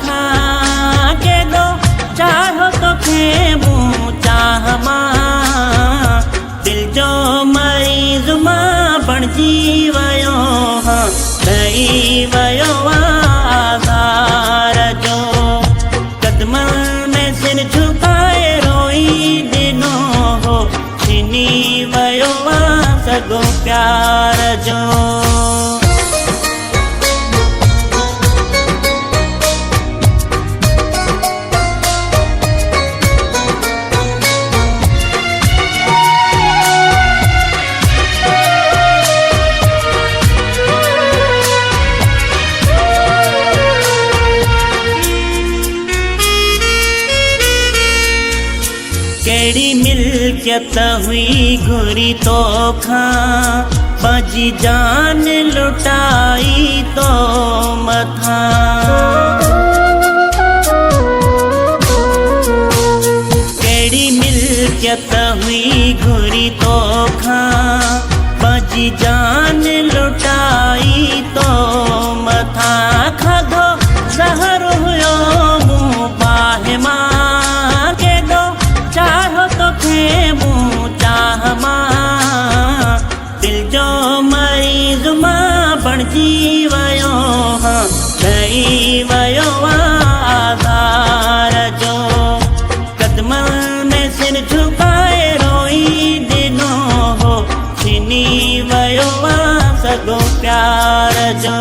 खा के दो चाहो तो खेमू चाह मां दिल जो मरीज़ मां बणजी वयो दई वयो आज़ार जो कदमनि में सिर झुकाए रोई दिनो हो छिनी वयो सगो प्यार जो केड़ी मिल्कियत हुई घुरी तो खां बाजी जान लुटाई तो मथा केड़ी मिल्कियत हुई घुरी तो खां बाजी जान लुटाई तो मथा खाधो ज़हर हुयो मुँह पाहे मां के दो चाहो तो खेमू चाह मां दिल जो मरीज़ मां बणजी वयो दई वयो आज़ार जो कदमनि में सिर झुकाए रोई दिनो हो छिनी वयो सगो प्यार जो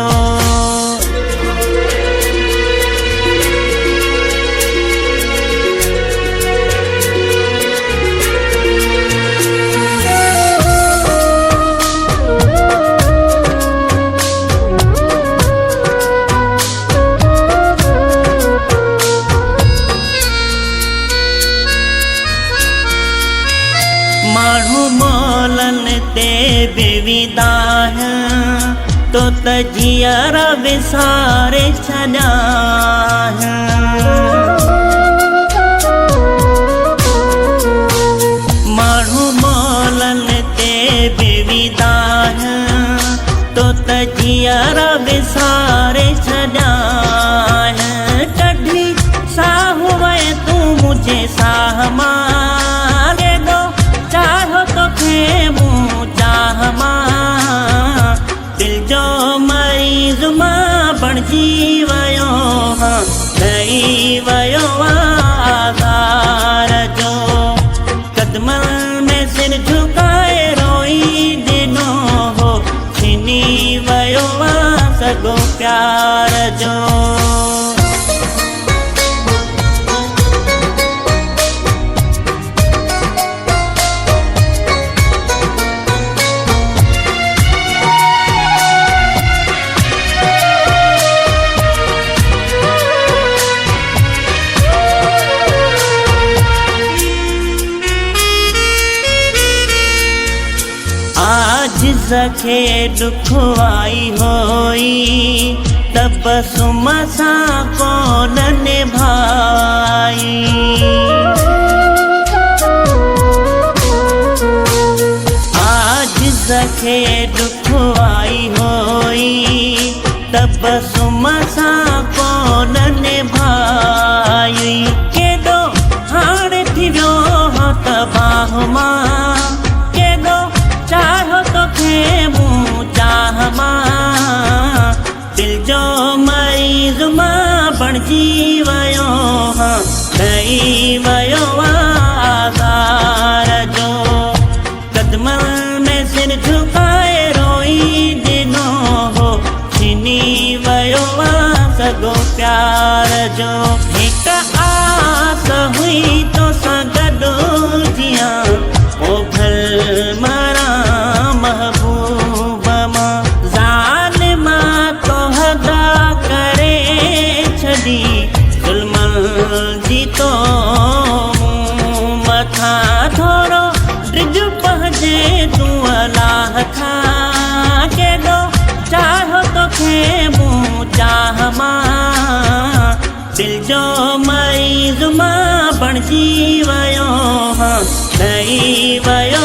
माण्हू मोलन ते बेविदा तो तजियर विसारे छॾा माण्हू मोलन ते बेविदा तो तजियर विसारे छॾा कढी साहु वए तूं मुझे साह मां ले दो चाहो तो खेमू चाह मां दिल जो मरीज़ मां बणजी वयो दई वयो आज़ार जो कदमनि में सिर झुकाए रोई दिनो हो छिनी वयो सगो प्यार जो सखे दुख आई होई तबसुम सां कोन निभाई आज सखे दुख आई होई तबसुम सां कोन निभाई केॾो हाणे थी वियो तबाह मां केॾो चाहो तो खेमू चाह मां दिल जो मरीज़ मां बणजी वयो दई वयो आज़ार जो कदमनि में सिर झुकाए रोई दिनो हो छिनी वयो सगो प्यार जो हिक आस हुई तो सां गॾु जियां ओ भल मारा महबूब मां ज़ालिमा तो हदा करे छॾी ज़ुल्मनि जी तो मथा थोरो ड्रिज पहुंचे तूं अलाह खां केॾो चाहो तो खेमू चाह मां दिल जो मरीज़ मां बणजी वयो दई वयो